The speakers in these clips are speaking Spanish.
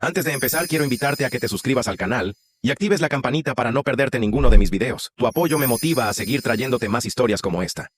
Antes de empezar, quiero invitarte a que te suscribas al canal y actives la campanita para no perderte ninguno de mis videos. Tu apoyo me motiva a seguir trayéndote más historias como esta.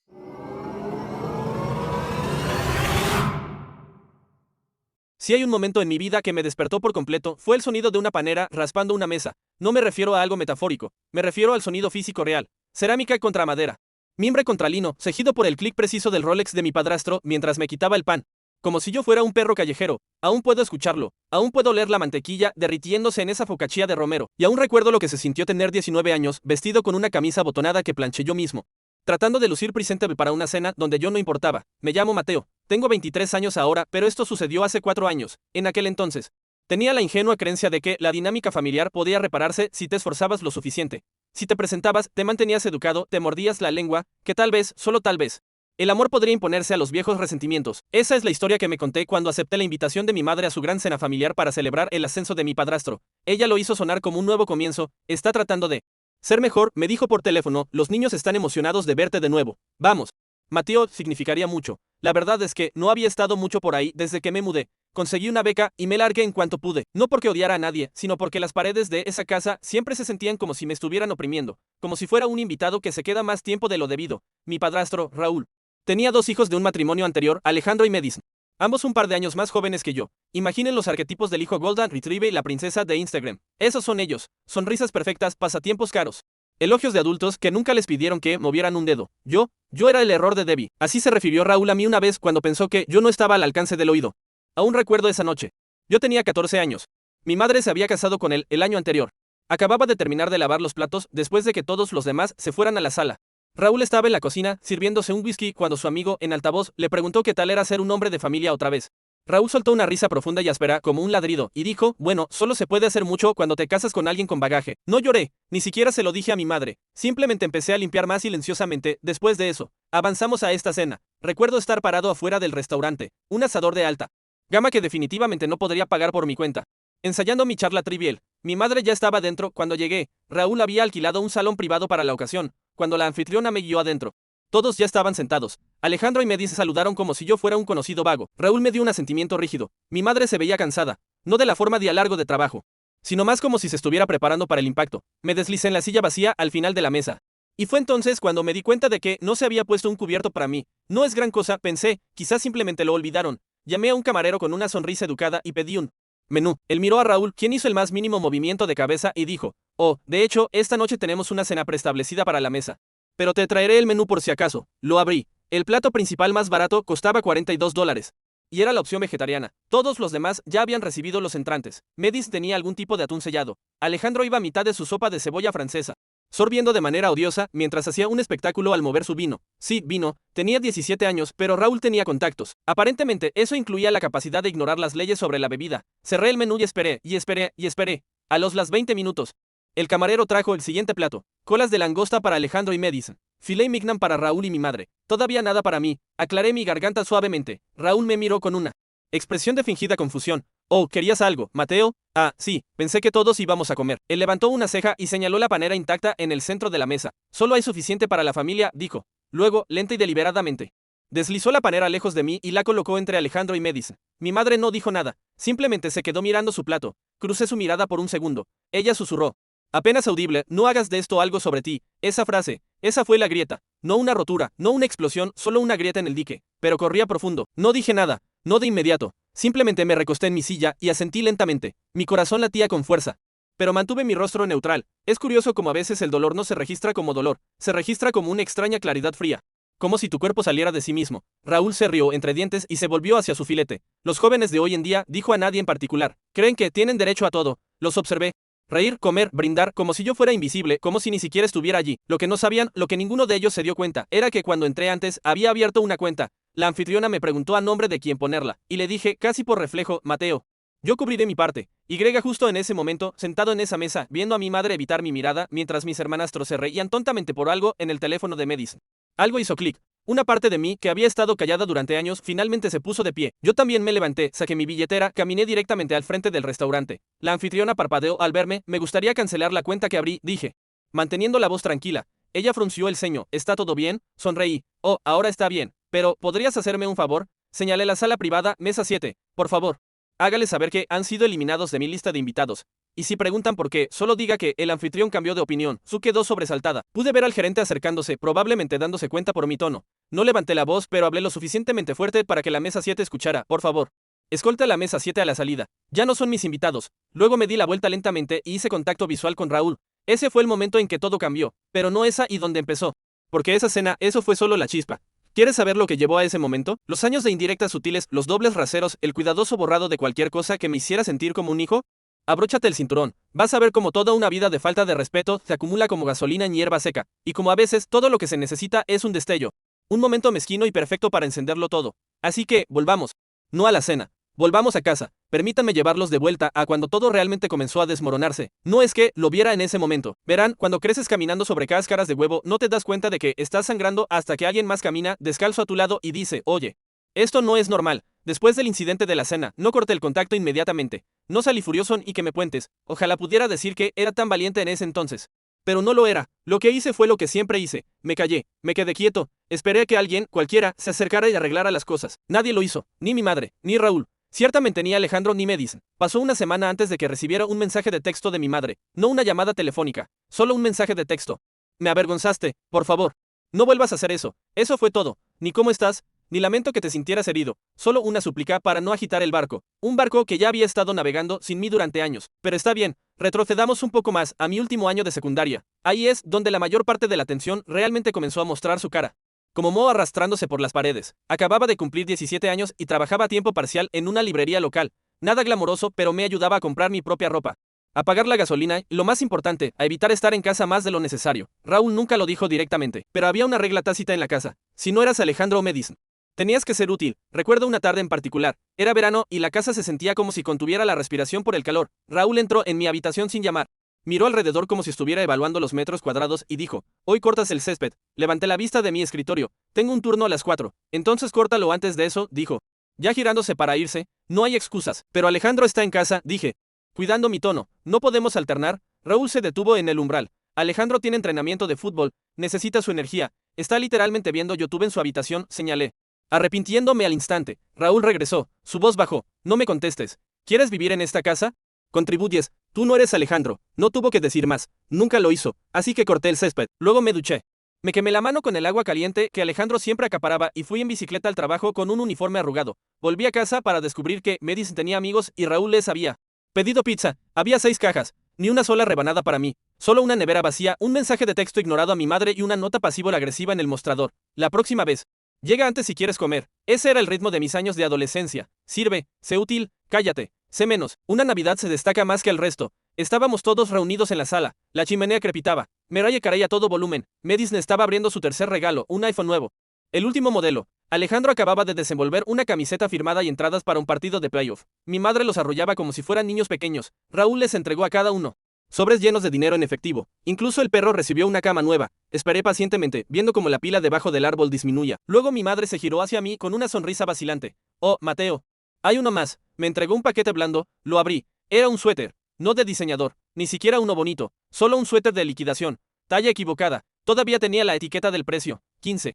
Si hay un momento en mi vida que me despertó por completo, fue el sonido de una panera raspando una mesa. No me refiero a algo metafórico, me refiero al sonido físico real. Cerámica contra madera. Mimbre contra lino, cejido por el clic preciso del Rolex de mi padrastro mientras me quitaba el pan. Como si yo fuera un perro callejero. Aún puedo escucharlo. Aún puedo oler la mantequilla derritiéndose en esa focaccia de romero. Y aún recuerdo lo que se sintió tener 19 años, vestido con una camisa botonada que planché yo mismo, tratando de lucir presentable para una cena donde yo no importaba. Me llamo Mateo. Tengo 23 años ahora, pero esto sucedió hace 4 años. En aquel entonces, tenía la ingenua creencia de que la dinámica familiar podía repararse si te esforzabas lo suficiente. Si te presentabas, te mantenías educado, te mordías la lengua, que tal vez, solo tal vez, el amor podría imponerse a los viejos resentimientos. Esa es la historia que me conté cuando acepté la invitación de mi madre a su gran cena familiar para celebrar el ascenso de mi padrastro. Ella lo hizo sonar como un nuevo comienzo. Está tratando de ser mejor, me dijo por teléfono. Los niños están emocionados de verte de nuevo. Vamos. Mateo significaría mucho. La verdad es que no había estado mucho por ahí desde que me mudé. Conseguí una beca y me largué en cuanto pude. No porque odiara a nadie, sino porque las paredes de esa casa siempre se sentían como si me estuvieran oprimiendo, como si fuera un invitado que se queda más tiempo de lo debido. Mi padrastro, Raúl, tenía 2 hijos de un matrimonio anterior, Alejandro y Madison, ambos un par de años más jóvenes que yo. Imaginen los arquetipos del hijo Golden Retriever y la princesa de Instagram. Esos son ellos. Sonrisas perfectas, pasatiempos caros, elogios de adultos que nunca les pidieron que movieran un dedo. Yo era el error de Debbie. Así se refirió Raúl a mí una vez cuando pensó que yo no estaba al alcance del oído. Aún recuerdo esa noche. Yo tenía 14 años. Mi madre se había casado con él el año anterior. Acababa de terminar de lavar los platos después de que todos los demás se fueran a la sala. Raúl estaba en la cocina sirviéndose un whisky cuando su amigo, en altavoz, le preguntó qué tal era ser un hombre de familia otra vez. Raúl soltó una risa profunda y áspera como un ladrido y dijo, bueno, solo se puede hacer mucho cuando te casas con alguien con bagaje. No lloré, ni siquiera se lo dije a mi madre. Simplemente empecé a limpiar más silenciosamente. Después de eso, avanzamos a esta cena. Recuerdo estar parado afuera del restaurante, un asador de alta gama que definitivamente no podría pagar por mi cuenta, ensayando mi charla trivial. Mi madre ya estaba dentro cuando llegué. Raúl había alquilado un salón privado para la ocasión. Cuando la anfitriona me guió adentro, todos ya estaban sentados. Alejandro y Medi se saludaron como si yo fuera un conocido vago. Raúl me dio un asentimiento rígido. Mi madre se veía cansada, no de la forma de largo de trabajo, sino más como si se estuviera preparando para el impacto. Me deslicé en la silla vacía al final de la mesa. Y fue entonces cuando me di cuenta de que no se había puesto un cubierto para mí. No es gran cosa, pensé, quizás simplemente lo olvidaron. Llamé a un camarero con una sonrisa educada y pedí un menú. Él miró a Raúl, quien hizo el más mínimo movimiento de cabeza, y dijo, oh, de hecho, esta noche tenemos una cena preestablecida para la mesa. Pero te traeré el menú por si acaso. Lo abrí. El plato principal más barato costaba $42. Y era la opción vegetariana. Todos los demás ya habían recibido los entrantes. Medis tenía algún tipo de atún sellado. Alejandro iba a mitad de su sopa de cebolla francesa, sorbiendo de manera odiosa mientras hacía un espectáculo al mover su vino. Sí, vino. Tenía 17 años, pero Raúl tenía contactos. Aparentemente, eso incluía la capacidad de ignorar las leyes sobre la bebida. Cerré el menú y esperé, y esperé, y esperé. A los 20 minutos, el camarero trajo el siguiente plato. Colas de langosta para Alejandro y Madison. Filet mignon para Raúl y mi madre. Todavía nada para mí. Aclaré mi garganta suavemente. Raúl me miró con una expresión de fingida confusión. Oh, ¿querías algo, Mateo? Ah, sí, pensé que todos íbamos a comer. Él levantó una ceja y señaló la panera intacta en el centro de la mesa. Solo hay suficiente para la familia, dijo. Luego, lenta y deliberadamente, deslizó la panera lejos de mí y la colocó entre Alejandro y Madison. Mi madre no dijo nada. Simplemente se quedó mirando su plato. Crucé su mirada por un segundo. Ella susurró, apenas audible, no hagas de esto algo sobre ti. Esa frase, esa fue la grieta. No una rotura, no una explosión, solo una grieta en el dique. Pero corría profundo. No dije nada, no de inmediato. Simplemente me recosté en mi silla y asentí lentamente. Mi corazón latía con fuerza, pero mantuve mi rostro neutral. Es curioso como a veces el dolor no se registra como dolor, se registra como una extraña claridad fría, como si tu cuerpo saliera de sí mismo. Raúl se rió entre dientes y se volvió hacia su filete. Los jóvenes de hoy en día, dijo a nadie en particular, creen que tienen derecho a todo. Los observé. Reír, comer, brindar, como si yo fuera invisible, como si ni siquiera estuviera allí. Lo que no sabían, lo que ninguno de ellos se dio cuenta, era que cuando entré antes, había abierto una cuenta. La anfitriona me preguntó a nombre de quién ponerla, y le dije, casi por reflejo, Mateo. Yo cubriré mi parte. Y justo en ese momento, sentado en esa mesa, viendo a mi madre evitar mi mirada, mientras mis hermanastros se reían tontamente por algo en el teléfono de Madison. Algo hizo clic. Una parte de mí, que había estado callada durante años, finalmente se puso de pie. Yo también me levanté, saqué mi billetera, caminé directamente al frente del restaurante. La anfitriona parpadeó al verme. Me gustaría cancelar la cuenta que abrí, dije, manteniendo la voz tranquila. Ella frunció el ceño. ¿Está todo bien? Sonreí. Oh, ahora está bien. Pero, ¿podrías hacerme un favor? Señalé la sala privada, mesa 7. Por favor. hágale saber que han sido eliminados de mi lista de invitados. Y si preguntan por qué, solo diga que el anfitrión cambió de opinión. Su quedó sobresaltada. Pude ver al gerente acercándose, probablemente dándose cuenta por mi tono. No levanté la voz, pero hablé lo suficientemente fuerte para que la mesa 7 escuchara. Por favor, escolta a la mesa 7 a la salida. Ya no son mis invitados. Luego me di la vuelta lentamente y hice contacto visual con Raúl. Ese fue el momento en que todo cambió, pero no esa y donde empezó. Porque esa cena, eso fue solo la chispa. ¿Quieres saber lo que llevó a ese momento? Los años de indirectas sutiles, los dobles raseros, el cuidadoso borrado de cualquier cosa que me hiciera sentir como un hijo. Abróchate el cinturón. Vas a ver cómo toda una vida de falta de respeto se acumula como gasolina en hierba seca, y como a veces todo lo que se necesita es un destello. Un momento mezquino y perfecto para encenderlo todo. Así que, volvamos. No a la cena. Volvamos a casa. Permítanme llevarlos de vuelta a cuando todo realmente comenzó a desmoronarse. No es que lo viera en ese momento. Verán, cuando creces caminando sobre cáscaras de huevo, no te das cuenta de que estás sangrando hasta que alguien más camina descalzo a tu lado y dice, oye, esto no es normal. Después del incidente de la cena, no corté el contacto inmediatamente. No salí furioso y que me puentes. Ojalá pudiera decir que era tan valiente en ese entonces. Pero no lo era. Lo que hice fue lo que siempre hice. Me callé, me quedé quieto, esperé a que alguien, cualquiera, se acercara y arreglara las cosas. Nadie lo hizo, ni mi madre, ni Raúl. Ciertamente ni Alejandro ni Madison. Pasó una semana antes de que recibiera un mensaje de texto de mi madre, no una llamada telefónica, solo un mensaje de texto. Me avergonzaste, por favor. No vuelvas a hacer eso. Eso fue todo. Ni cómo estás, ni lamento que te sintieras herido, solo una súplica para no agitar el barco. Un barco que ya había estado navegando sin mí durante años. Pero está bien, retrocedamos un poco más a mi último año de secundaria. Ahí es donde la mayor parte de la tensión realmente comenzó a mostrar su cara. Como moho arrastrándose por las paredes. Acababa de cumplir 17 años y trabajaba a tiempo parcial en una librería local. Nada glamoroso, pero me ayudaba a comprar mi propia ropa, a pagar la gasolina y, lo más importante, a evitar estar en casa más de lo necesario. Raúl nunca lo dijo directamente, pero había una regla tácita en la casa. Si no eras Alejandro o Madison, tenías que ser útil. Recuerdo una tarde en particular. Era verano y la casa se sentía como si contuviera la respiración por el calor. Raúl entró en mi habitación sin llamar. Miró alrededor como si estuviera evaluando los metros cuadrados y dijo, hoy cortas el césped. Levanté la vista de mi escritorio. Tengo un turno a las 4. Entonces córtalo antes de eso, dijo. Ya girándose para irse, no hay excusas. Pero Alejandro está en casa, dije. Cuidando mi tono, ¿no podemos alternar? Raúl se detuvo en el umbral. Alejandro tiene entrenamiento de fútbol, necesita su energía. Está literalmente viendo YouTube en su habitación, señalé. Arrepintiéndome al instante, Raúl regresó. Su voz bajó. No me contestes. ¿Quieres vivir en esta casa? Contribuyes. Tú no eres Alejandro. No tuvo que decir más. Nunca lo hizo. Así que corté el césped. Luego me duché. Me quemé la mano con el agua caliente que Alejandro siempre acaparaba y fui en bicicleta al trabajo con un uniforme arrugado. Volví a casa para descubrir que Madison tenía amigos y Raúl les había pedido pizza. Había 6 cajas. Ni una sola rebanada para mí. Solo una nevera vacía, un mensaje de texto ignorado a mi madre y una nota pasivo-agresiva en el mostrador. La próxima vez. Llega antes si quieres comer. Ese era el ritmo de mis años de adolescencia. Sirve, sé útil, cállate, sé menos. Una Navidad se destaca más que el resto. Estábamos todos reunidos en la sala. La chimenea crepitaba. Mariah Carey a todo volumen. Madison estaba abriendo su tercer regalo, un iPhone nuevo. El último modelo. Alejandro acababa de desenvolver una camiseta firmada y entradas para un partido de playoff. Mi madre los arrullaba como si fueran niños pequeños. Raúl les entregó a cada uno sobres llenos de dinero en efectivo. Incluso el perro recibió una cama nueva. Esperé pacientemente, viendo cómo la pila debajo del árbol disminuía. Luego mi madre se giró hacia mí con una sonrisa vacilante. Oh, Mateo. Hay uno más. Me entregó un paquete blando. Lo abrí. Era un suéter. No de diseñador. Ni siquiera uno bonito. Solo un suéter de liquidación. Talla equivocada. Todavía tenía la etiqueta del precio. $15.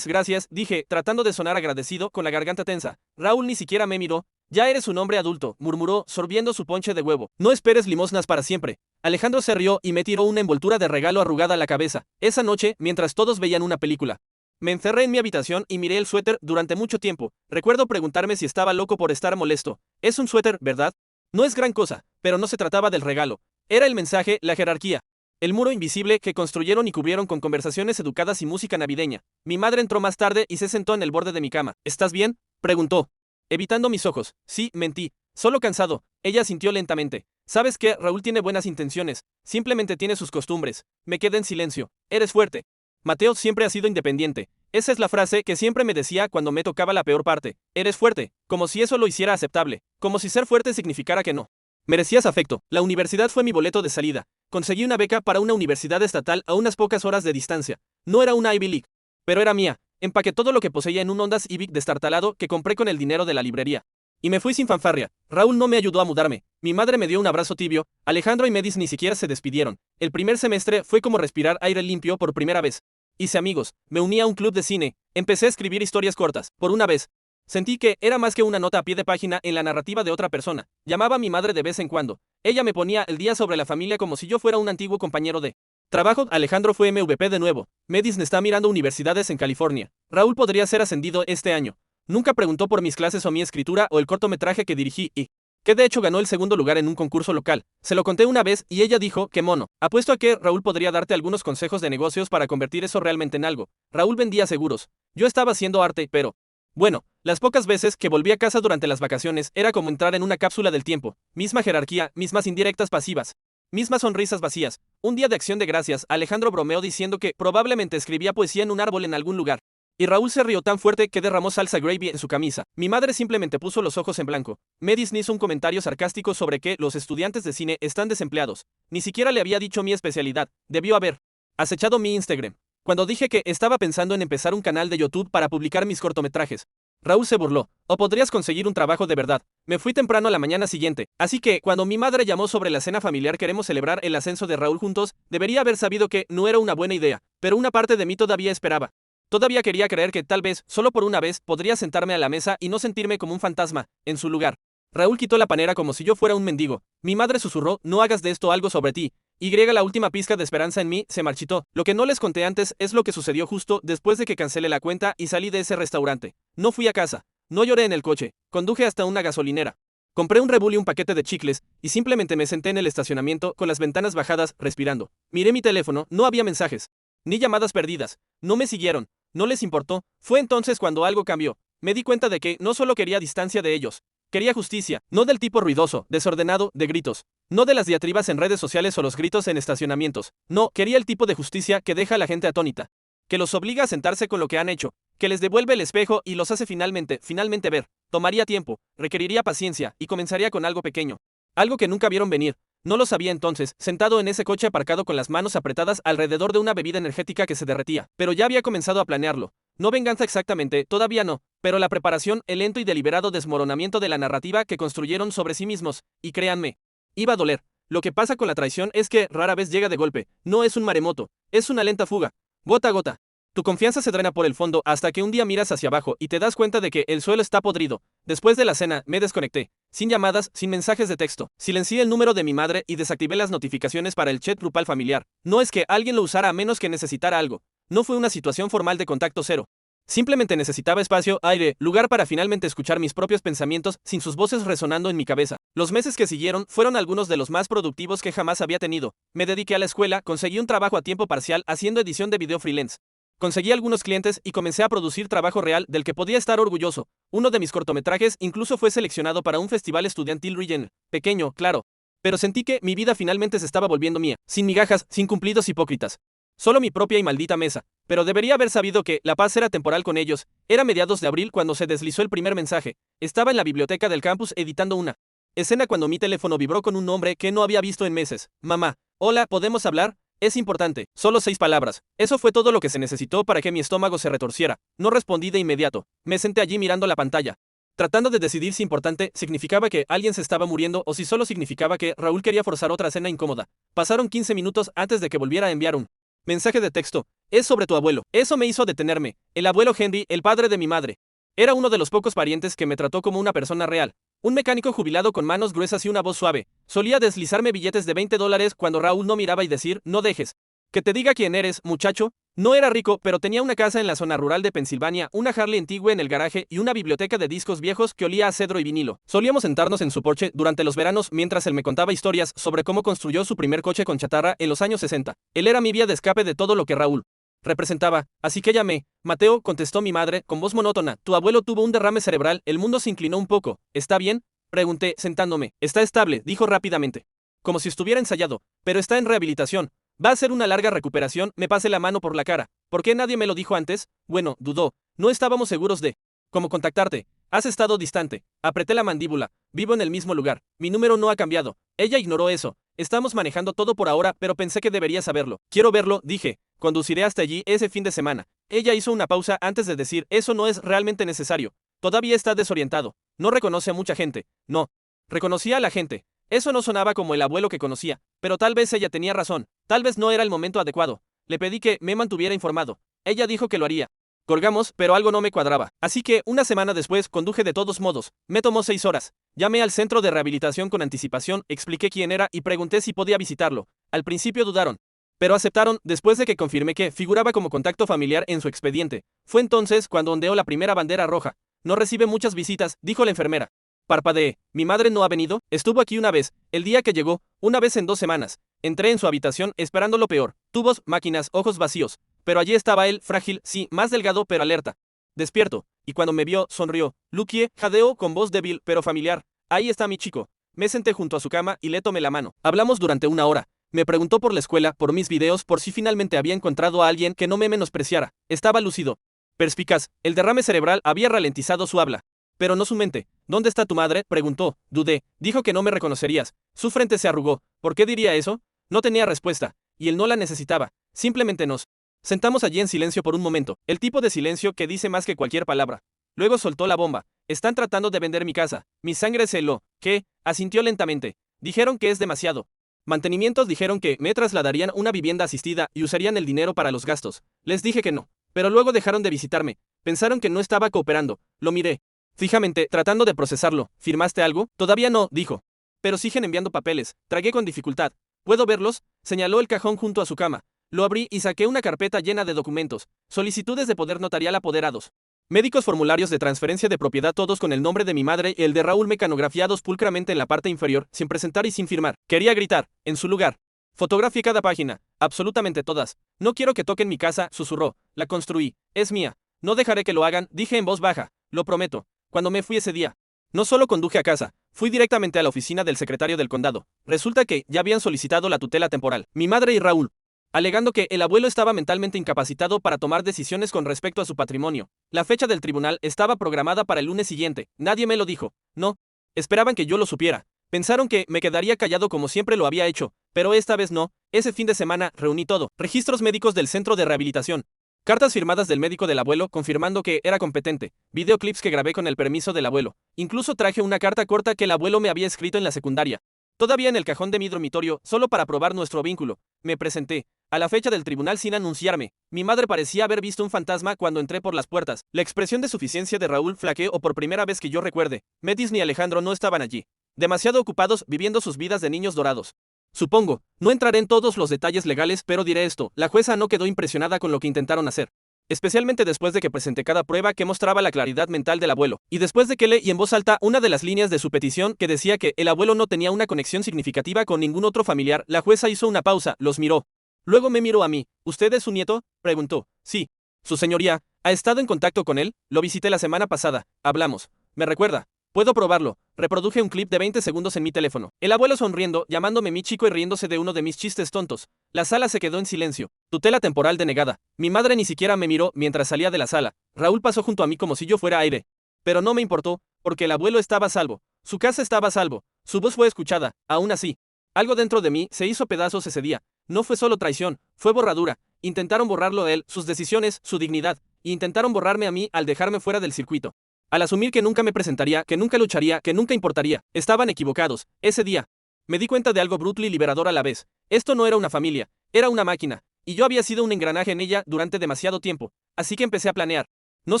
Gracias, dije, tratando de sonar agradecido, con la garganta tensa. Raúl ni siquiera me miró. Ya eres un hombre adulto, murmuró, sorbiendo su ponche de huevo. No esperes limosnas para siempre. Alejandro se rió y me tiró una envoltura de regalo arrugada a la cabeza. Esa noche, mientras todos veían una película, me encerré en mi habitación y miré el suéter durante mucho tiempo. Recuerdo preguntarme si estaba loco por estar molesto. Es un suéter, ¿verdad? No es gran cosa, pero no se trataba del regalo. Era el mensaje, la jerarquía. El muro invisible que construyeron y cubrieron con conversaciones educadas y música navideña. Mi madre entró más tarde y se sentó en el borde de mi cama. ¿Estás bien?, preguntó, evitando mis ojos. Sí, mentí. Solo cansado. Ella sintió lentamente. ¿Sabes qué? Raúl tiene buenas intenciones. Simplemente tiene sus costumbres. Me quedé en silencio. Eres fuerte. Mateo siempre ha sido independiente. Esa es la frase que siempre me decía cuando me tocaba la peor parte. Eres fuerte. Como si eso lo hiciera aceptable. Como si ser fuerte significara que no merecías afecto. La universidad fue mi boleto de salida. Conseguí una beca para una universidad estatal a unas pocas horas de distancia. No era una Ivy League, pero era mía. Empaqué todo lo que poseía en un Honda Civic destartalado que compré con el dinero de la librería. Y me fui sin fanfarria. Raúl no me ayudó a mudarme. Mi madre me dio un abrazo tibio. Alejandro y Madison ni siquiera se despidieron. El primer semestre fue como respirar aire limpio por primera vez. Hice amigos. Me uní a un club de cine. Empecé a escribir historias cortas. Por una vez. Sentí que era más que una nota a pie de página en la narrativa de otra persona. Llamaba a mi madre de vez en cuando. Ella me ponía el día sobre la familia como si yo fuera un antiguo compañero de trabajo. Alejandro fue MVP de nuevo. Medicine está mirando universidades en California. Raúl podría ser ascendido este año. Nunca preguntó por mis clases o mi escritura o el cortometraje que dirigí y que de hecho ganó el segundo lugar en un concurso local. Se lo conté una vez y ella dijo que mono. Apuesto a que Raúl podría darte algunos consejos de negocios para convertir eso realmente en algo. Raúl vendía seguros. Yo estaba haciendo arte, pero bueno, las pocas veces que volví a casa durante las vacaciones era como entrar en una cápsula del tiempo. Misma jerarquía, mismas indirectas pasivas. Mismas sonrisas vacías. Un día de Acción de Gracias, Alejandro bromeó diciendo que probablemente escribía poesía en un árbol en algún lugar. Y Raúl se rió tan fuerte que derramó salsa gravy en su camisa. Mi madre simplemente puso los ojos en blanco. Medicine hizo un comentario sarcástico sobre que los estudiantes de cine están desempleados. Ni siquiera le había dicho mi especialidad. Debió haber acechado mi Instagram. Cuando dije que estaba pensando en empezar un canal de YouTube para publicar mis cortometrajes. Raúl se burló. O podrías conseguir un trabajo de verdad. Me fui temprano a la mañana siguiente, así que cuando mi madre llamó sobre la cena familiar queremos celebrar el ascenso de Raúl juntos, debería haber sabido que no era una buena idea, pero una parte de mí todavía esperaba. Todavía quería creer que tal vez, solo por una vez, podría sentarme a la mesa y no sentirme como un fantasma, en su lugar. Raúl quitó la panera como si yo fuera un mendigo. Mi madre susurró, no hagas de esto algo sobre ti. La última pizca de esperanza en mí se marchitó. Lo que no les conté antes es lo que sucedió justo después de que cancelé la cuenta y salí de ese restaurante. No fui a casa. No lloré en el coche. Conduje hasta una gasolinera. Compré un Red Bull y un paquete de chicles, y simplemente me senté en el estacionamiento con las ventanas bajadas, respirando. Miré mi teléfono, no había mensajes. Ni llamadas perdidas. No me siguieron. No les importó. Fue entonces cuando algo cambió. Me di cuenta de que no solo quería distancia de ellos. Quería justicia, no del tipo ruidoso, desordenado, de gritos. No de las diatribas en redes sociales o los gritos en estacionamientos. No, quería el tipo de justicia que deja a la gente atónita. Que los obliga a sentarse con lo que han hecho. Que les devuelve el espejo y los hace finalmente ver. Tomaría tiempo, requeriría paciencia y comenzaría con algo pequeño. Algo que nunca vieron venir. No lo sabía entonces, sentado en ese coche aparcado con las manos apretadas alrededor de una bebida energética que se derretía, pero ya había comenzado a planearlo. No venganza exactamente, todavía no, pero la preparación, el lento y deliberado desmoronamiento de la narrativa que construyeron sobre sí mismos, y créanme, iba a doler. Lo que pasa con la traición es que rara vez llega de golpe, no es un maremoto, es una lenta fuga, gota a gota. Tu confianza se drena por el fondo hasta que un día miras hacia abajo y te das cuenta de que el suelo está podrido. Después de la cena, me desconecté. Sin llamadas, sin mensajes de texto. Silencié el número de mi madre y desactivé las notificaciones para el chat grupal familiar. No es que alguien lo usara a menos que necesitara algo. No fue una situación formal de contacto cero. Simplemente necesitaba espacio, aire, lugar para finalmente escuchar mis propios pensamientos sin sus voces resonando en mi cabeza. Los meses que siguieron fueron algunos de los más productivos que jamás había tenido. Me dediqué a la escuela, conseguí un trabajo a tiempo parcial haciendo edición de video freelance. Conseguí algunos clientes y comencé a producir trabajo real del que podía estar orgulloso. Uno de mis cortometrajes incluso fue seleccionado para un festival estudiantil regional. Pequeño, claro. Pero sentí que mi vida finalmente se estaba volviendo mía, sin migajas, sin cumplidos hipócritas. Solo mi propia y maldita mesa. Pero debería haber sabido que la paz era temporal con ellos. Era mediados de abril cuando se deslizó el primer mensaje. Estaba en la biblioteca del campus editando una escena cuando mi teléfono vibró con un nombre que no había visto en meses. Mamá. Hola, ¿podemos hablar? Es importante, solo 6 palabras. Eso fue todo lo que se necesitó para que mi estómago se retorciera. No respondí de inmediato. Me senté allí mirando la pantalla, tratando de decidir si importante significaba que alguien se estaba muriendo o si solo significaba que Raúl quería forzar otra cena incómoda. Pasaron 15 minutos antes de que volviera a enviar un mensaje de texto. Es sobre tu abuelo. Eso me hizo detenerme. El abuelo Henry, el padre de mi madre. Era uno de los pocos parientes que me trató como una persona real. Un mecánico jubilado con manos gruesas y una voz suave. Solía deslizarme billetes de $20 cuando Raúl no miraba y decir, no dejes que te diga quién eres, muchacho. No era rico, pero tenía una casa en la zona rural de Pensilvania, una Harley antigua en el garaje y una biblioteca de discos viejos que olía a cedro y vinilo. Solíamos sentarnos en su porche durante los veranos mientras él me contaba historias sobre cómo construyó su primer coche con chatarra en los años 60. Él era mi vía de escape de todo lo que Raúl representaba, así que llamé. Mateo, contestó mi madre, con voz monótona, tu abuelo tuvo un derrame cerebral, el mundo se inclinó un poco. ¿Está bien? Pregunté, sentándome. Está estable, dijo rápidamente. Como si estuviera ensayado, pero está en rehabilitación. Va a ser una larga recuperación, me pasé la mano por la cara. ¿Por qué nadie me lo dijo antes? Bueno, dudó. No estábamos seguros de cómo contactarte. Has estado distante. Apreté la mandíbula. Vivo en el mismo lugar. Mi número no ha cambiado. Ella ignoró eso. Estamos manejando todo por ahora, pero pensé que debería saberlo. Quiero verlo, dije. Conduciré hasta allí ese fin de semana. Ella hizo una pausa antes de decir, eso no es realmente necesario. Todavía está desorientado. No reconoce a mucha gente. No. Reconocía a la gente. Eso no sonaba como el abuelo que conocía, pero tal vez ella tenía razón. Tal vez no era el momento adecuado. Le pedí que me mantuviera informado. Ella dijo que lo haría. Colgamos, pero algo no me cuadraba. Así que, una semana después, conduje de todos modos. Me tomó 6 horas. Llamé al centro de rehabilitación con anticipación, expliqué quién era y pregunté si podía visitarlo. Al principio dudaron, pero aceptaron después de que confirmé que figuraba como contacto familiar en su expediente. Fue entonces cuando ondeó la primera bandera roja. No recibe muchas visitas, dijo la enfermera. Parpadeé. ¿Mi madre no ha venido? Estuvo aquí una vez, el día que llegó, una vez en 2 semanas. Entré en su habitación esperando lo peor. Tubos, máquinas, ojos vacíos. Pero allí estaba él, frágil, sí, más delgado pero alerta. Despierto, y cuando me vio, sonrió. Lukie, jadeó con voz débil pero familiar. Ahí está mi chico. Me senté junto a su cama y le tomé la mano. Hablamos durante 1 hora. Me preguntó por la escuela, por mis videos, por si finalmente había encontrado a alguien que no me menospreciara. Estaba lúcido. Perspicaz, el derrame cerebral había ralentizado su habla. Pero no su mente. ¿Dónde está tu madre?, preguntó. Dudé. Dijo que no me reconocerías. Su frente se arrugó. ¿Por qué diría eso? No tenía respuesta. Y él no la necesitaba. Simplemente nos sentamos allí en silencio por un momento. El tipo de silencio que dice más que cualquier palabra. Luego soltó la bomba. Están tratando de vender mi casa. Mi sangre se heló. ¿Qué? Asintió lentamente. Dijeron que es demasiado. Mantenimientos dijeron que me trasladarían a una vivienda asistida y usarían el dinero para los gastos. Les dije que no. Pero luego dejaron de visitarme. Pensaron que no estaba cooperando. Lo miré fijamente, tratando de procesarlo. ¿Firmaste algo? Todavía no, dijo. Pero siguen enviando papeles. Tragué con dificultad. ¿Puedo verlos? Señaló el cajón junto a su cama. Lo abrí y saqué una carpeta llena de documentos. Solicitudes de poder notarial apoderados. Médicos, formularios de transferencia de propiedad, todos con el nombre de mi madre y el de Raúl mecanografiados pulcramente en la parte inferior, sin presentar y sin firmar. Quería gritar, en su lugar. Fotografié cada página, absolutamente todas. No quiero que toquen mi casa, susurró. La construí. Es mía. No dejaré que lo hagan, dije en voz baja. Lo prometo. Cuando me fui ese día, no solo conduje a casa, fui directamente a la oficina del secretario del condado. Resulta que ya habían solicitado la tutela temporal, mi madre y Raúl, alegando que el abuelo estaba mentalmente incapacitado para tomar decisiones con respecto a su patrimonio. La fecha del tribunal estaba programada para el lunes siguiente. Nadie me lo dijo. No. Esperaban que yo lo supiera. Pensaron que me quedaría callado como siempre lo había hecho, pero esta vez no. Ese fin de semana reuní todo. Registros médicos del centro de rehabilitación. Cartas firmadas del médico del abuelo confirmando que era competente. Videoclips que grabé con el permiso del abuelo. Incluso traje una carta corta que el abuelo me había escrito en la secundaria. Todavía en el cajón de mi dormitorio, solo para probar nuestro vínculo. Me presenté. A la fecha del tribunal sin anunciarme. Mi madre parecía haber visto un fantasma cuando entré por las puertas. La expresión de suficiencia de Raúl flaqueó por primera vez que yo recuerde. Metis ni Alejandro no estaban allí. Demasiado ocupados viviendo sus vidas de niños dorados. Supongo, no entraré en todos los detalles legales, pero diré esto, la jueza no quedó impresionada con lo que intentaron hacer. Especialmente después de que presenté cada prueba que mostraba la claridad mental del abuelo, y después de que leí en voz alta una de las líneas de su petición que decía que el abuelo no tenía una conexión significativa con ningún otro familiar. La jueza hizo una pausa, los miró. Luego me miró a mí. ¿Usted es su nieto?, preguntó. Sí. Su señoría, ¿ha estado en contacto con él? Lo visité la semana pasada. Hablamos. ¿Me recuerda? Puedo probarlo. Reproduje un clip de 20 segundos en mi teléfono. El abuelo sonriendo, llamándome mi chico y riéndose de uno de mis chistes tontos. La sala se quedó en silencio. Tutela temporal denegada. Mi madre ni siquiera me miró mientras salía de la sala. Raúl pasó junto a mí como si yo fuera aire. Pero no me importó, porque el abuelo estaba a salvo. Su casa estaba a salvo. Su voz fue escuchada, aún así. Algo dentro de mí se hizo pedazos ese día. No fue solo traición, fue borradura. Intentaron borrarlo a él, sus decisiones, su dignidad. Y intentaron borrarme a mí al dejarme fuera del circuito. Al asumir que nunca me presentaría, que nunca lucharía, que nunca importaría. Estaban equivocados. Ese día me di cuenta de algo brutal y liberador a la vez. Esto no era una familia, era una máquina. Y yo había sido un engranaje en ella durante demasiado tiempo. Así que empecé a planear. No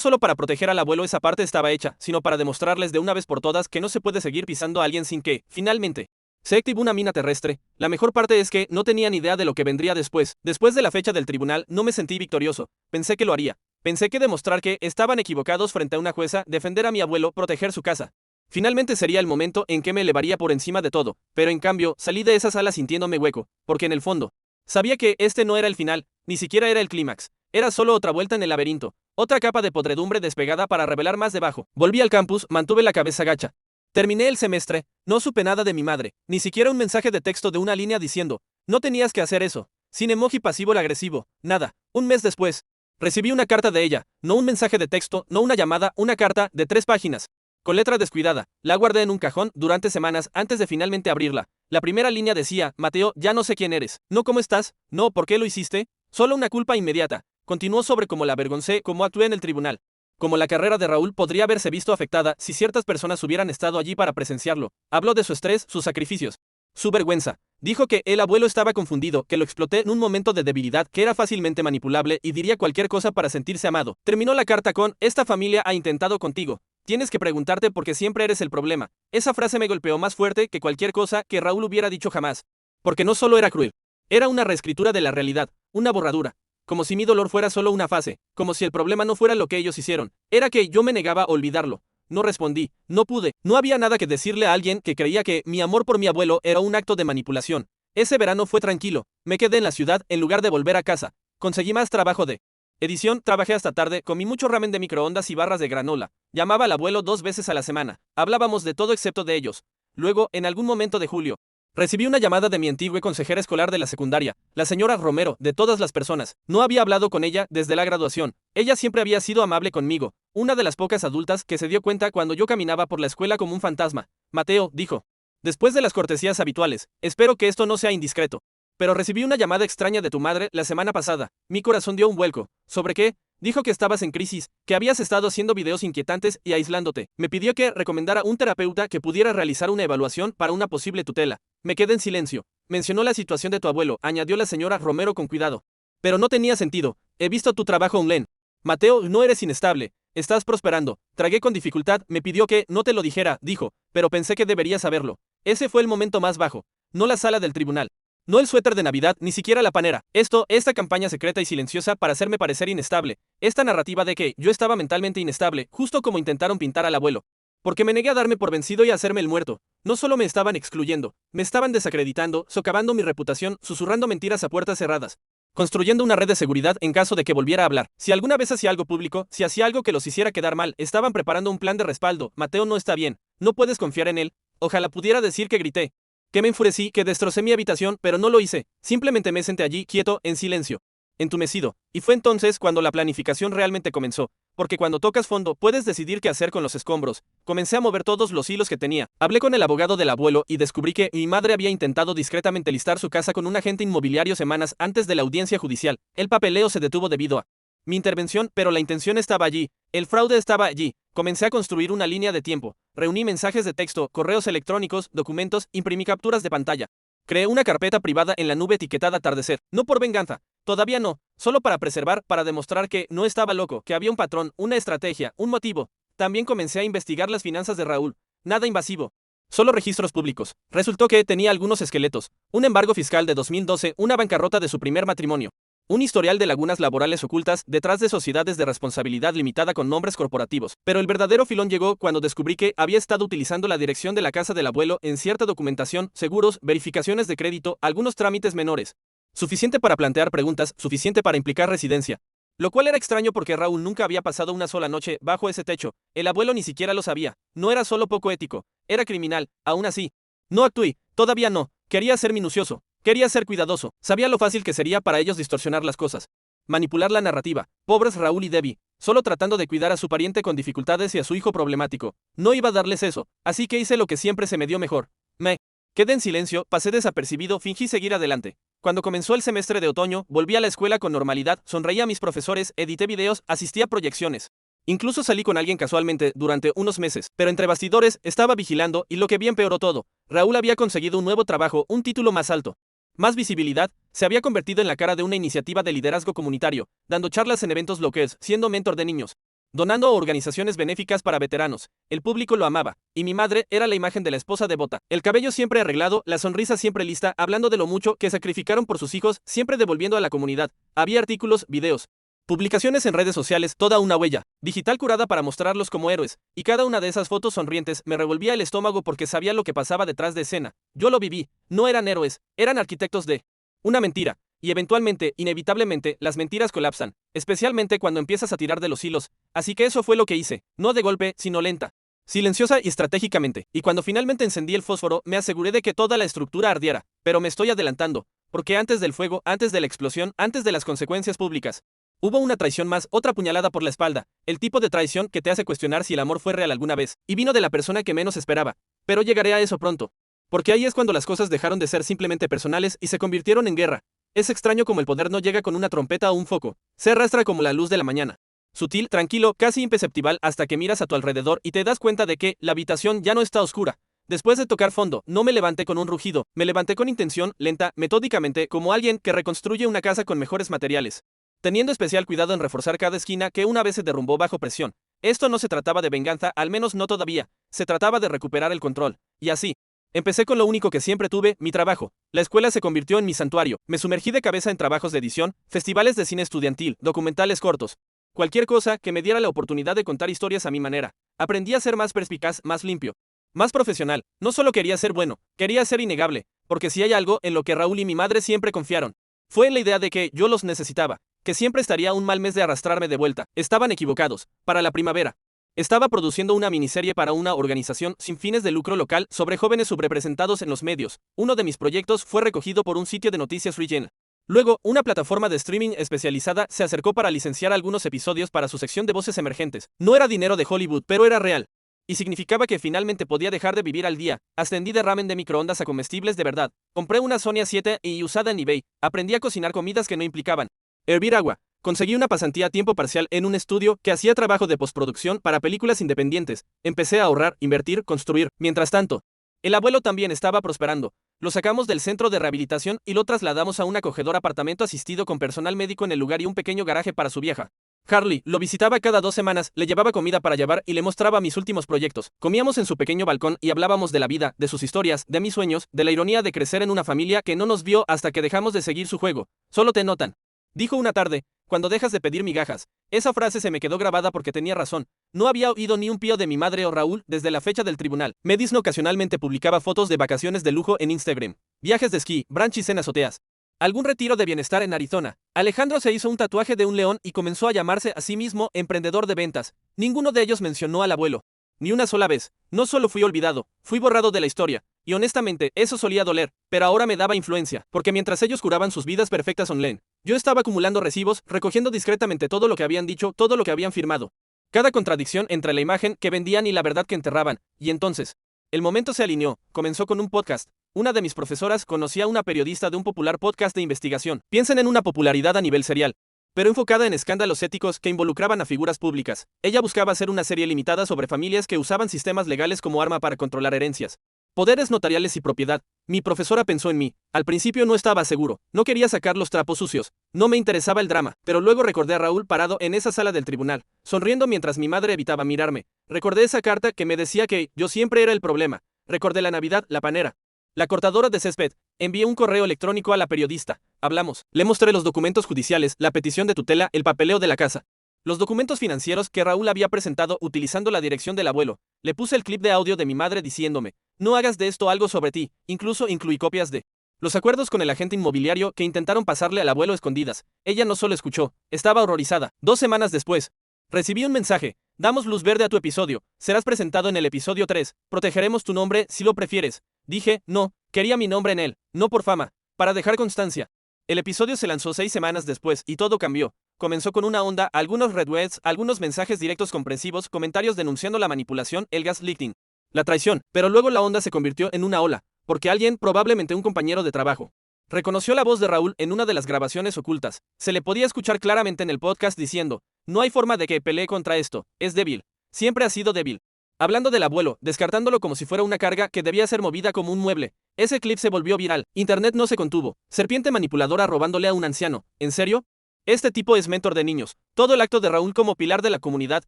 solo para proteger al abuelo, esa parte estaba hecha, sino para demostrarles de una vez por todas que no se puede seguir pisando a alguien sin que, finalmente, se activó una mina terrestre. La mejor parte es que no tenía ni idea de lo que vendría después. Después de la fecha del tribunal, no me sentí victorioso. Pensé que lo haría. Pensé que demostrar que estaban equivocados frente a una jueza, defender a mi abuelo, proteger su casa. Finalmente sería el momento en que me elevaría por encima de todo. Pero en cambio, salí de esa sala sintiéndome hueco, porque en el fondo, sabía que este no era el final, ni siquiera era el clímax. Era solo otra vuelta en el laberinto. Otra capa de podredumbre despegada para revelar más debajo. Volví al campus, mantuve la cabeza gacha. Terminé el semestre, no supe nada de mi madre, ni siquiera un mensaje de texto de una línea diciendo, no tenías que hacer eso, sin emoji pasivo-agresivo, nada. Un mes después, recibí una carta de ella, no un mensaje de texto, no una llamada, una carta de 3 páginas, con letra descuidada. La guardé en un cajón durante semanas antes de finalmente abrirla. La primera línea decía, Mateo, ya no sé quién eres, no cómo estás, no por qué lo hiciste, solo una culpa inmediata. Continuó sobre cómo la avergoncé, cómo actué en el tribunal. Como la carrera de Raúl podría haberse visto afectada si ciertas personas hubieran estado allí para presenciarlo. Habló de su estrés, sus sacrificios, su vergüenza. Dijo que el abuelo estaba confundido, que lo exploté en un momento de debilidad, que era fácilmente manipulable y diría cualquier cosa para sentirse amado. Terminó la carta con: esta familia ha intentado contigo. Tienes que preguntarte porque siempre eres el problema. Esa frase me golpeó más fuerte que cualquier cosa que Raúl hubiera dicho jamás. Porque no solo era cruel. Era una reescritura de la realidad, una borradura. Como si mi dolor fuera solo una fase, como si el problema no fuera lo que ellos hicieron. Era que yo me negaba a olvidarlo. No respondí, no pude, no había nada que decirle a alguien que creía que mi amor por mi abuelo era un acto de manipulación. Ese verano fue tranquilo, me quedé en la ciudad en lugar de volver a casa. Conseguí más trabajo de edición, trabajé hasta tarde, comí mucho ramen de microondas y barras de granola. Llamaba al abuelo 2 veces a la semana. Hablábamos de todo excepto de ellos. Luego, en algún momento de julio, recibí una llamada de mi antigua consejera escolar de la secundaria, la señora Romero, de todas las personas. No había hablado con ella desde la graduación. Ella siempre había sido amable conmigo, una de las pocas adultas que se dio cuenta cuando yo caminaba por la escuela como un fantasma. Mateo, dijo, después de las cortesías habituales, espero que esto no sea indiscreto. Pero recibí una llamada extraña de tu madre la semana pasada. Mi corazón dio un vuelco. ¿Sobre qué? Dijo que estabas en crisis, que habías estado haciendo videos inquietantes y aislándote. Me pidió que recomendara un terapeuta que pudiera realizar una evaluación para una posible tutela. Me quedé en silencio. Mencionó la situación de tu abuelo, añadió la señora Romero con cuidado. Pero no tenía sentido. He visto tu trabajo online. Mateo, no eres inestable. Estás prosperando. Tragué con dificultad, me pidió que no te lo dijera, dijo, pero pensé que deberías saberlo. Ese fue el momento más bajo. No la sala del tribunal. No el suéter de Navidad, ni siquiera la panera. Esta campaña secreta y silenciosa para hacerme parecer inestable. Esta narrativa de que yo estaba mentalmente inestable, justo como intentaron pintar al abuelo. Porque me negué a darme por vencido y a hacerme el muerto. No solo me estaban excluyendo, me estaban desacreditando, socavando mi reputación, susurrando mentiras a puertas cerradas. Construyendo una red de seguridad en caso de que volviera a hablar. Si alguna vez hacía algo público, si hacía algo que los hiciera quedar mal, estaban preparando un plan de respaldo. Mateo no está bien. No puedes confiar en él. Ojalá pudiera decir que grité, que me enfurecí, que destrocé mi habitación, pero no lo hice. Simplemente me senté allí, quieto, en silencio, entumecido. Y fue entonces cuando la planificación realmente comenzó. Porque cuando tocas fondo, puedes decidir qué hacer con los escombros. Comencé a mover todos los hilos que tenía. Hablé con el abogado del abuelo y descubrí que mi madre había intentado discretamente listar su casa con un agente inmobiliario semanas antes de la audiencia judicial. El papeleo se detuvo debido a mi intervención, pero la intención estaba allí. El fraude estaba allí. Comencé a construir una línea de tiempo. Reuní mensajes de texto, correos electrónicos, documentos, imprimí capturas de pantalla. Creé una carpeta privada en la nube etiquetada atardecer. No por venganza. Todavía no. Solo para preservar, para demostrar que no estaba loco, que había un patrón, una estrategia, un motivo. También comencé a investigar las finanzas de Raúl. Nada invasivo. Solo registros públicos. Resultó que tenía algunos esqueletos. Un embargo fiscal de 2012, una bancarrota de su primer matrimonio. Un historial de lagunas laborales ocultas detrás de sociedades de responsabilidad limitada con nombres corporativos. Pero el verdadero filón llegó cuando descubrí que había estado utilizando la dirección de la casa del abuelo en cierta documentación, seguros, verificaciones de crédito, algunos trámites menores. Suficiente para plantear preguntas, suficiente para implicar residencia. Lo cual era extraño porque Raúl nunca había pasado una sola noche bajo ese techo. El abuelo ni siquiera lo sabía. No era solo poco ético, era criminal, aún así. No actué, todavía no. Quería ser minucioso. Quería ser cuidadoso. Sabía lo fácil que sería para ellos distorsionar las cosas. Manipular la narrativa. Pobres Raúl y Debbie. Solo tratando de cuidar a su pariente con dificultades y a su hijo problemático. No iba a darles eso. Así que hice lo que siempre se me dio mejor. Me quedé en silencio, pasé desapercibido, fingí seguir adelante. Cuando comenzó el semestre de otoño, volví a la escuela con normalidad, sonreía a mis profesores, edité videos, asistí a proyecciones. Incluso salí con alguien casualmente durante unos meses, pero entre bastidores estaba vigilando y lo que bien empeoró todo. Raúl había conseguido un nuevo trabajo, un título más alto. Más visibilidad, se había convertido en la cara de una iniciativa de liderazgo comunitario, dando charlas en eventos locales, siendo mentor de niños, donando a organizaciones benéficas para veteranos. El público lo amaba, y mi madre era la imagen de la esposa devota. El cabello siempre arreglado, la sonrisa siempre lista, hablando de lo mucho que sacrificaron por sus hijos, siempre devolviendo a la comunidad. Había artículos, videos, publicaciones en redes sociales, toda una huella digital curada para mostrarlos como héroes, y cada una de esas fotos sonrientes me revolvía el estómago porque sabía lo que pasaba detrás de escena. Yo lo viví, no eran héroes, eran arquitectos de una mentira, y eventualmente, inevitablemente, las mentiras colapsan, especialmente cuando empiezas a tirar de los hilos, así que eso fue lo que hice, no de golpe, sino lenta, silenciosa y estratégicamente, y cuando finalmente encendí el fósforo, me aseguré de que toda la estructura ardiera, pero me estoy adelantando, porque antes del fuego, antes de la explosión, antes de las consecuencias públicas, hubo una traición más, otra puñalada por la espalda, el tipo de traición que te hace cuestionar si el amor fue real alguna vez, y vino de la persona que menos esperaba. Pero llegaré a eso pronto. Porque ahí es cuando las cosas dejaron de ser simplemente personales y se convirtieron en guerra. Es extraño como el poder no llega con una trompeta o un foco, se arrastra como la luz de la mañana. Sutil, tranquilo, casi imperceptible hasta que miras a tu alrededor y te das cuenta de que la habitación ya no está oscura. Después de tocar fondo, no me levanté con un rugido, me levanté con intención, lenta, metódicamente, como alguien que reconstruye una casa con mejores materiales, teniendo especial cuidado en reforzar cada esquina que una vez se derrumbó bajo presión. Esto no se trataba de venganza, al menos no todavía, se trataba de recuperar el control. Y así, empecé con lo único que siempre tuve, mi trabajo. La escuela se convirtió en mi santuario, me sumergí de cabeza en trabajos de edición, festivales de cine estudiantil, documentales cortos. Cualquier cosa que me diera la oportunidad de contar historias a mi manera. Aprendí a ser más perspicaz, más limpio, más profesional. No solo quería ser bueno, quería ser innegable, porque si hay algo en lo que Raúl y mi madre siempre confiaron, fue en la idea de que yo los necesitaba, que siempre estaría un mal mes de arrastrarme de vuelta. Estaban equivocados. Para la primavera, estaba produciendo una miniserie para una organización sin fines de lucro local sobre jóvenes subrepresentados en los medios. Uno de mis proyectos fue recogido por un sitio de noticias regional. Luego, una plataforma de streaming especializada se acercó para licenciar algunos episodios para su sección de voces emergentes. No era dinero de Hollywood, pero era real. Y significaba que finalmente podía dejar de vivir al día. Ascendí de ramen de microondas a comestibles de verdad. Compré una Sonia 7 y usada en eBay. Aprendí a cocinar comidas que no implicaban hervir agua. Conseguí una pasantía a tiempo parcial en un estudio que hacía trabajo de postproducción para películas independientes. Empecé a ahorrar, invertir, construir. Mientras tanto, el abuelo también estaba prosperando. Lo sacamos del centro de rehabilitación y lo trasladamos a un acogedor apartamento asistido con personal médico en el lugar y un pequeño garaje para su vieja. Harley lo visitaba cada 2 semanas, le llevaba comida para llevar y le mostraba mis últimos proyectos. Comíamos en su pequeño balcón y hablábamos de la vida, de sus historias, de mis sueños, de la ironía de crecer en una familia que no nos vio hasta que dejamos de seguir su juego. Solo te notan, dijo una tarde, cuando dejas de pedir migajas. Esa frase se me quedó grabada porque tenía razón. No había oído ni un pío de mi madre o Raúl desde la fecha del tribunal. Madison ocasionalmente publicaba fotos de vacaciones de lujo en Instagram, viajes de esquí, brunches en azoteas, algún retiro de bienestar en Arizona. Alejandro se hizo un tatuaje de un león y comenzó a llamarse a sí mismo emprendedor de ventas. Ninguno de ellos mencionó al abuelo. Ni una sola vez. No solo fui olvidado, fui borrado de la historia. Y honestamente, eso solía doler, pero ahora me daba influencia, porque mientras ellos curaban sus vidas perfectas online, yo estaba acumulando recibos, recogiendo discretamente todo lo que habían dicho, todo lo que habían firmado. Cada contradicción entre la imagen que vendían y la verdad que enterraban. Y entonces, el momento se alineó, comenzó con un podcast. Una de mis profesoras conocía a una periodista de un popular podcast de investigación. Piensen en una popularidad a nivel serial, pero enfocada en escándalos éticos que involucraban a figuras públicas. Ella buscaba hacer una serie limitada sobre familias que usaban sistemas legales como arma para controlar herencias, poderes notariales y propiedad. Mi profesora pensó en mí. Al principio no estaba seguro, no quería sacar los trapos sucios, no me interesaba el drama, pero luego recordé a Raúl parado en esa sala del tribunal, sonriendo mientras mi madre evitaba mirarme. Recordé esa carta que me decía que yo siempre era el problema. Recordé la Navidad, la panera, la cortadora de césped. Envié un correo electrónico a la periodista. Hablamos. Le mostré los documentos judiciales, la petición de tutela, el papeleo de la casa, los documentos financieros que Raúl había presentado utilizando la dirección del abuelo. Le puse el clip de audio de mi madre diciéndome, no hagas de esto algo sobre ti. Incluso incluí copias de los acuerdos con el agente inmobiliario que intentaron pasarle al abuelo escondidas. Ella no solo escuchó, estaba horrorizada. 2 semanas después, recibí un mensaje. Damos luz verde a tu episodio. Serás presentado en el episodio 3. Protegeremos tu nombre si lo prefieres. Dije, no, quería mi nombre en él, no por fama, para dejar constancia. El episodio se lanzó 6 semanas después y todo cambió. Comenzó con una onda, algunos retweets, algunos mensajes directos comprensivos, comentarios denunciando la manipulación, el gaslighting, la traición, pero luego la onda se convirtió en una ola, porque alguien, probablemente un compañero de trabajo, reconoció la voz de Raúl en una de las grabaciones ocultas. Se le podía escuchar claramente en el podcast diciendo, no hay forma de que pelee contra esto, es débil, siempre ha sido débil. Hablando del abuelo, descartándolo como si fuera una carga que debía ser movida como un mueble. Ese clip se volvió viral, internet no se contuvo, serpiente manipuladora robándole a un anciano. ¿En serio? Este tipo es mentor de niños. Todo el acto de Raúl como pilar de la comunidad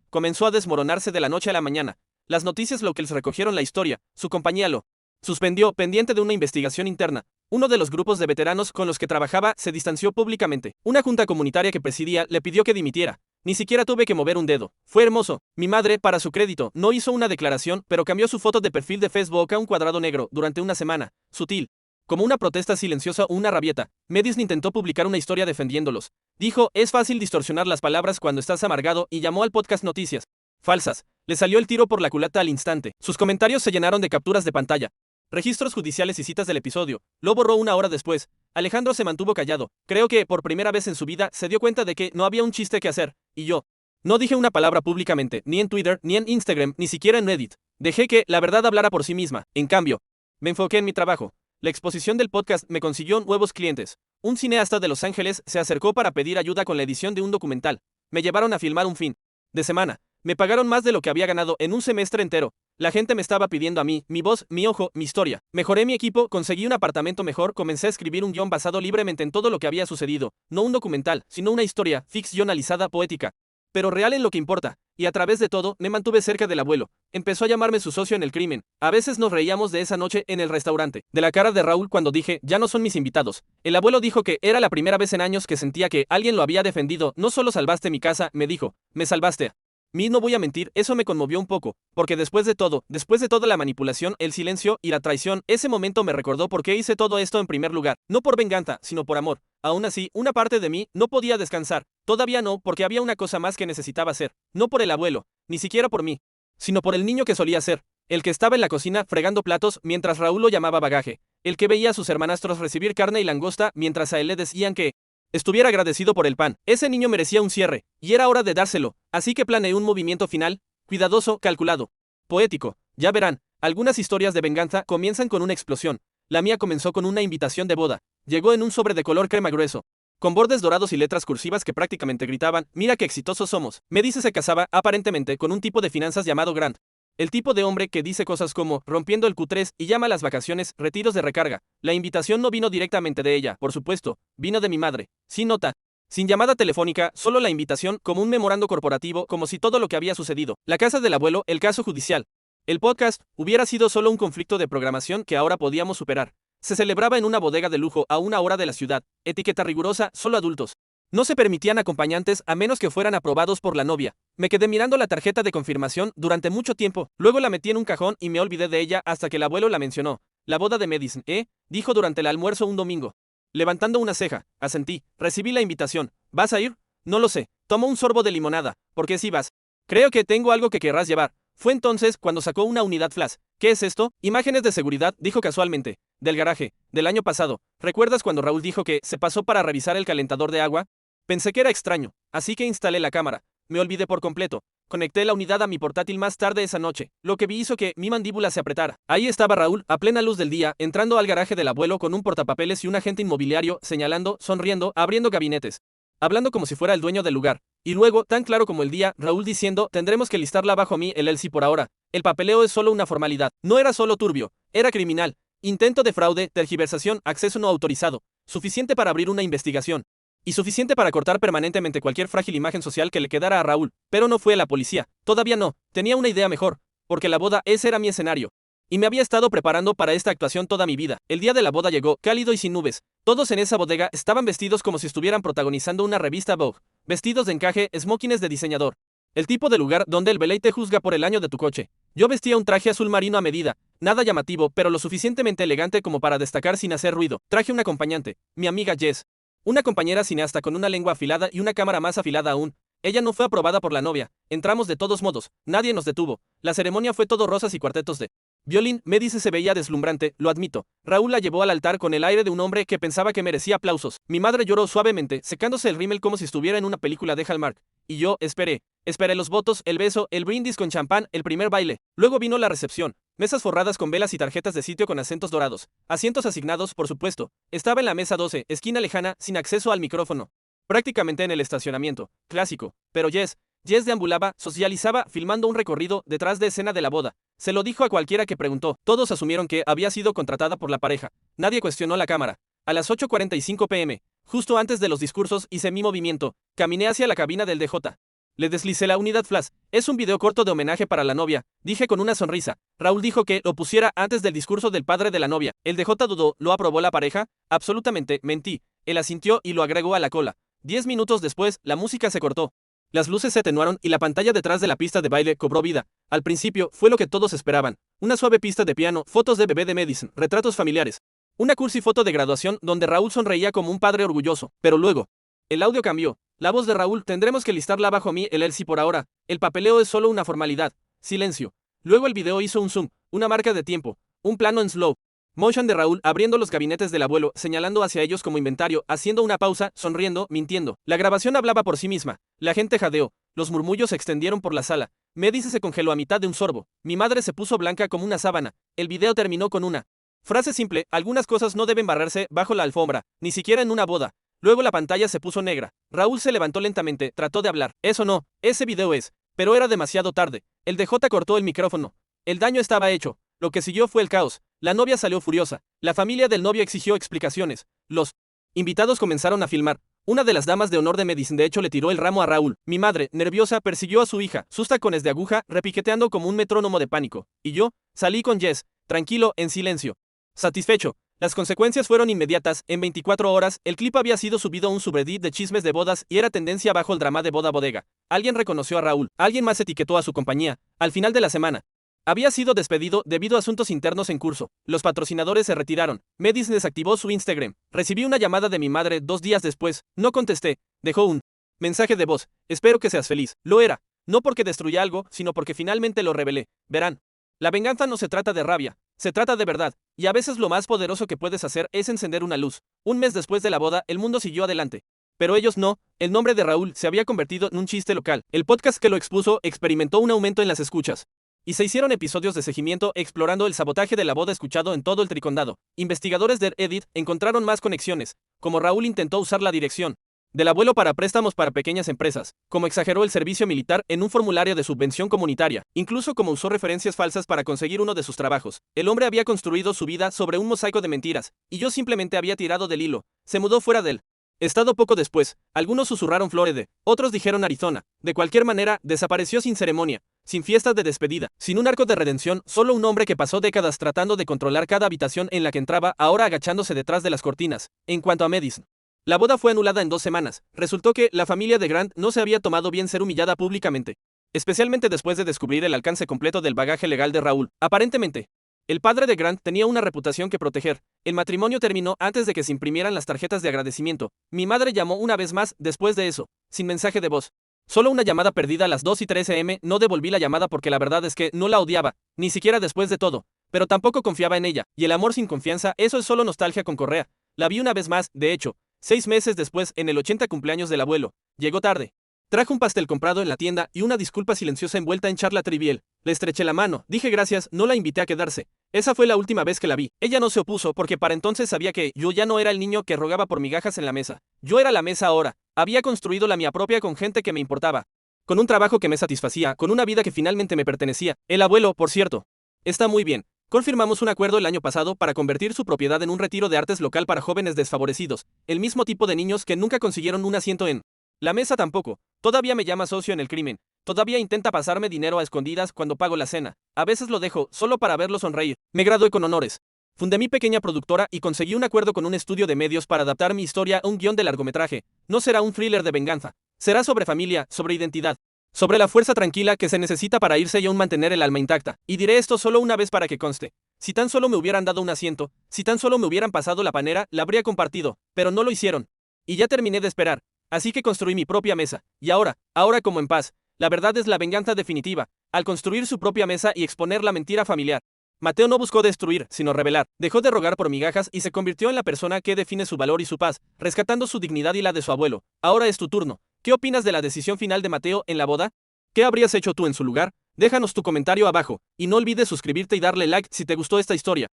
comenzó a desmoronarse de la noche a la mañana. Las noticias locales recogieron la historia, su compañía lo suspendió pendiente de una investigación interna. Uno de los grupos de veteranos con los que trabajaba se distanció públicamente. Una junta comunitaria que presidía le pidió que dimitiera. Ni siquiera tuve que mover un dedo. Fue hermoso. Mi madre, para su crédito, no hizo una declaración, pero cambió su foto de perfil de Facebook a un cuadrado negro durante una semana. Sutil. Como una protesta silenciosa o una rabieta. Madison intentó publicar una historia defendiéndolos. Dijo, es fácil distorsionar las palabras cuando estás amargado y llamó al podcast noticias falsas. Le salió el tiro por la culata al instante. Sus comentarios se llenaron de capturas de pantalla, registros judiciales y citas del episodio. Lo borró una hora después. Alejandro se mantuvo callado. Creo que, por primera vez en su vida, se dio cuenta de que no había un chiste que hacer. Y yo no dije una palabra públicamente, ni en Twitter, ni en Instagram, ni siquiera en Reddit. Dejé que la verdad hablara por sí misma. En cambio, me enfoqué en mi trabajo. La exposición del podcast me consiguió nuevos clientes. Un cineasta de Los Ángeles se acercó para pedir ayuda con la edición de un documental. Me llevaron a filmar un fin de semana. Me pagaron más de lo que había ganado en un semestre entero. La gente me estaba pidiendo a mí, mi voz, mi ojo, mi historia. Mejoré mi equipo, conseguí un apartamento mejor, comencé a escribir un guión basado libremente en todo lo que había sucedido, no un documental, sino una historia, ficcionalizada, poética, pero real en lo que importa, y a través de todo, me mantuve cerca del abuelo. Empezó a llamarme su socio en el crimen. A veces nos reíamos de esa noche en el restaurante, de la cara de Raúl cuando dije, ya no son mis invitados. El abuelo dijo que era la primera vez en años que sentía que alguien lo había defendido. No solo salvaste mi casa, me dijo, me salvaste. Mi no voy a mentir, eso me conmovió un poco, porque después de toda la manipulación, el silencio y la traición, ese momento me recordó por qué hice todo esto en primer lugar, no por venganza, sino por amor. Aún así, una parte de mí no podía descansar, todavía no, porque había una cosa más que necesitaba hacer, no por el abuelo, ni siquiera por mí, sino por el niño que solía ser, el que estaba en la cocina fregando platos mientras Raúl lo llamaba bagaje, el que veía a sus hermanastros recibir carne y langosta mientras a él le decían que estuviera agradecido por el pan. Ese niño merecía un cierre, y era hora de dárselo, así que planeé un movimiento final, cuidadoso, calculado, poético. Ya verán, algunas historias de venganza comienzan con una explosión. La mía comenzó con una invitación de boda. Llegó en un sobre de color crema grueso, con bordes dorados y letras cursivas que prácticamente gritaban, mira qué exitosos somos. Me dice se casaba, aparentemente, con un tipo de finanzas llamado Grant. El tipo de hombre que dice cosas como, rompiendo el Q3 y llama a las vacaciones, retiros de recarga. La invitación no vino directamente de ella, por supuesto, vino de mi madre. Sin nota, sin llamada telefónica, solo la invitación como un memorando corporativo, como si todo lo que había sucedido. La casa del abuelo, el caso judicial. El podcast hubiera sido solo un conflicto de programación que ahora podíamos superar. Se celebraba en una bodega de lujo a una hora de la ciudad. Etiqueta rigurosa, solo adultos. No se permitían acompañantes a menos que fueran aprobados por la novia. Me quedé mirando la tarjeta de confirmación durante mucho tiempo, luego la metí en un cajón y me olvidé de ella hasta que el abuelo la mencionó. La boda de Madison, dijo durante el almuerzo un domingo. Levantando una ceja, asentí. Recibí la invitación. ¿Vas a ir? No lo sé. Tomo un sorbo de limonada. ¿Por qué si vas? Creo que tengo algo que querrás llevar. Fue entonces cuando sacó una unidad flash. ¿Qué es esto? Imágenes de seguridad, dijo casualmente. Del garaje, del año pasado. ¿Recuerdas cuando Raúl dijo que se pasó para revisar el calentador de agua? Pensé que era extraño, así que instalé la cámara. Me olvidé por completo. Conecté la unidad a mi portátil más tarde esa noche, lo que vi hizo que mi mandíbula se apretara. Ahí estaba Raúl, a plena luz del día, entrando al garaje del abuelo con un portapapeles y un agente inmobiliario, señalando, sonriendo, abriendo gabinetes. Hablando como si fuera el dueño del lugar. Y luego, tan claro como el día, Raúl diciendo, tendremos que listarla bajo mí, el LLC por ahora. El papeleo es solo una formalidad. No era solo turbio, era criminal. Intento de fraude, tergiversación, acceso no autorizado. Suficiente para abrir una investigación. Y suficiente para cortar permanentemente cualquier frágil imagen social que le quedara a Raúl. Pero no fue la policía. Todavía no. Tenía una idea mejor. Porque la boda, ese era mi escenario. Y me había estado preparando para esta actuación toda mi vida. El día de la boda llegó, cálido y sin nubes. Todos en esa bodega estaban vestidos como si estuvieran protagonizando una revista Vogue. Vestidos de encaje, smokings de diseñador. El tipo de lugar donde el veley te juzga por el año de tu coche. Yo vestía un traje azul marino a medida. Nada llamativo, pero lo suficientemente elegante como para destacar sin hacer ruido. Traje un acompañante, mi amiga Jess. Una compañera cineasta con una lengua afilada y una cámara más afilada aún. Ella no fue aprobada por la novia. Entramos de todos modos. Nadie nos detuvo. La ceremonia fue todo rosas y cuartetos de violín. Medici se veía deslumbrante, lo admito. Raúl la llevó al altar con el aire de un hombre que pensaba que merecía aplausos. Mi madre lloró suavemente, secándose el rímel como si estuviera en una película de Hallmark. Y yo esperé. Esperé los votos, el beso, el brindis con champán, el primer baile. Luego vino la recepción. Mesas forradas con velas y tarjetas de sitio con acentos dorados. Asientos asignados, por supuesto. Estaba en la mesa 12, esquina lejana, sin acceso al micrófono. Prácticamente en el estacionamiento. Clásico. Pero Jess deambulaba, socializaba, filmando un recorrido detrás de escena de la boda. Se lo dijo a cualquiera que preguntó. Todos asumieron que había sido contratada por la pareja. Nadie cuestionó la cámara. A las 8:45 p.m., justo antes de los discursos, hice mi movimiento. Caminé hacia la cabina del DJ. Le deslicé la unidad flash. Es un video corto de homenaje para la novia, dije con una sonrisa. Raúl dijo que lo pusiera antes del discurso del padre de la novia. El DJ dudó, ¿lo aprobó la pareja? Absolutamente, mentí. Él asintió y lo agregó a la cola. 10 minutos después, la música se cortó. Las luces se atenuaron y la pantalla detrás de la pista de baile cobró vida. Al principio, fue lo que todos esperaban. Una suave pista de piano, fotos de bebé de Madison, retratos familiares. Una cursi foto de graduación donde Raúl sonreía como un padre orgulloso. Pero luego, el audio cambió. La voz de Raúl, tendremos que listarla bajo mí, el LLC por ahora. El papeleo es solo una formalidad. Silencio. Luego el video hizo un zoom, una marca de tiempo, un plano en slow motion de Raúl abriendo los gabinetes del abuelo, señalando hacia ellos como inventario, haciendo una pausa, sonriendo, mintiendo. La grabación hablaba por sí misma. La gente jadeó. Los murmullos se extendieron por la sala. Medici se congeló a mitad de un sorbo. Mi madre se puso blanca como una sábana. El video terminó con una frase simple: algunas cosas no deben barrerse bajo la alfombra, ni siquiera en una boda. Luego la pantalla se puso negra. Raúl se levantó lentamente, trató de hablar. Eso no, ese video es. Pero era demasiado tarde. El DJ cortó el micrófono. El daño estaba hecho. Lo que siguió fue el caos. La novia salió furiosa. La familia del novio exigió explicaciones. Los invitados comenzaron a filmar. Una de las damas de honor de Medicine de hecho le tiró el ramo a Raúl. Mi madre, nerviosa, persiguió a su hija, sus tacones de aguja, repiqueteando como un metrónomo de pánico. Y yo, salí con Jess, tranquilo, en silencio. Satisfecho. Las consecuencias fueron inmediatas. En 24 horas, el clip había sido subido a un subreddit de chismes de bodas y era tendencia bajo el drama de boda bodega. Alguien reconoció a Raúl, alguien más etiquetó a su compañía. Al final de la semana, había sido despedido debido a asuntos internos en curso. Los patrocinadores se retiraron. Medicine desactivó su Instagram. Recibí una llamada de mi madre 2 días después. No contesté. Dejó un mensaje de voz. Espero que seas feliz. Lo era. No porque destruya algo, sino porque finalmente lo revelé. Verán. La venganza no se trata de rabia. Se trata de verdad. Y a veces lo más poderoso que puedes hacer es encender una luz. Un mes después de la boda, el mundo siguió adelante. Pero ellos no. El nombre de Raúl se había convertido en un chiste local. El podcast que lo expuso experimentó un aumento en las escuchas. Y se hicieron episodios de seguimiento explorando el sabotaje de la boda escuchado en todo el Tricondado. Investigadores de Reddit encontraron más conexiones, como Raúl intentó usar la dirección del abuelo para préstamos para pequeñas empresas, como exageró el servicio militar en un formulario de subvención comunitaria, incluso como usó referencias falsas para conseguir uno de sus trabajos. El hombre había construido su vida sobre un mosaico de mentiras, y yo simplemente había tirado del hilo. Se mudó fuera del estado poco después. Algunos susurraron Florida, otros dijeron Arizona. De cualquier manera, desapareció sin ceremonia, sin fiestas de despedida, sin un arco de redención, solo un hombre que pasó décadas tratando de controlar cada habitación en la que entraba, ahora agachándose detrás de las cortinas. En cuanto a Medicine, la boda fue anulada en 2 semanas. Resultó que la familia de Grant no se había tomado bien ser humillada públicamente, especialmente después de descubrir el alcance completo del bagaje legal de Raúl. Aparentemente, el padre de Grant tenía una reputación que proteger. El matrimonio terminó antes de que se imprimieran las tarjetas de agradecimiento. Mi madre llamó una vez más después de eso, sin mensaje de voz. Solo una llamada perdida a las 2:13 am. No devolví la llamada porque la verdad es que no la odiaba, ni siquiera después de todo, pero tampoco confiaba en ella, y el amor sin confianza, eso es solo nostalgia con Correa. La vi una vez más, de hecho, 6 meses después, en el 80 cumpleaños del abuelo. Llegó tarde. Trajo un pastel comprado en la tienda y una disculpa silenciosa envuelta en charla trivial. Le estreché la mano, dije gracias, no la invité a quedarse. Esa fue la última vez que la vi. Ella no se opuso porque para entonces sabía que yo ya no era el niño que rogaba por migajas en la mesa. Yo era la mesa ahora. Había construido la mía propia con gente que me importaba, con un trabajo que me satisfacía, con una vida que finalmente me pertenecía. El abuelo, por cierto, está muy bien. Confirmamos un acuerdo el año pasado para convertir su propiedad en un retiro de artes local para jóvenes desfavorecidos, el mismo tipo de niños que nunca consiguieron un asiento en la mesa tampoco. Todavía me llama socio en el crimen. Todavía intenta pasarme dinero a escondidas cuando pago la cena. A veces lo dejo, solo para verlo sonreír. Me gradué con honores. Fundé mi pequeña productora y conseguí un acuerdo con un estudio de medios para adaptar mi historia a un guión de largometraje. No será un thriller de venganza. Será sobre familia, sobre identidad, sobre la fuerza tranquila que se necesita para irse y aún mantener el alma intacta. Y diré esto solo una vez para que conste. Si tan solo me hubieran dado un asiento, si tan solo me hubieran pasado la panera, la habría compartido, pero no lo hicieron. Y ya terminé de esperar. Así que construí mi propia mesa. Y ahora como en paz. La verdad es la venganza definitiva, al construir su propia mesa y exponer la mentira familiar. Mateo no buscó destruir, sino revelar. Dejó de rogar por migajas y se convirtió en la persona que define su valor y su paz, rescatando su dignidad y la de su abuelo. Ahora es tu turno. ¿Qué opinas de la decisión final de Mateo en la boda? ¿Qué habrías hecho tú en su lugar? Déjanos tu comentario abajo, y no olvides suscribirte y darle like si te gustó esta historia.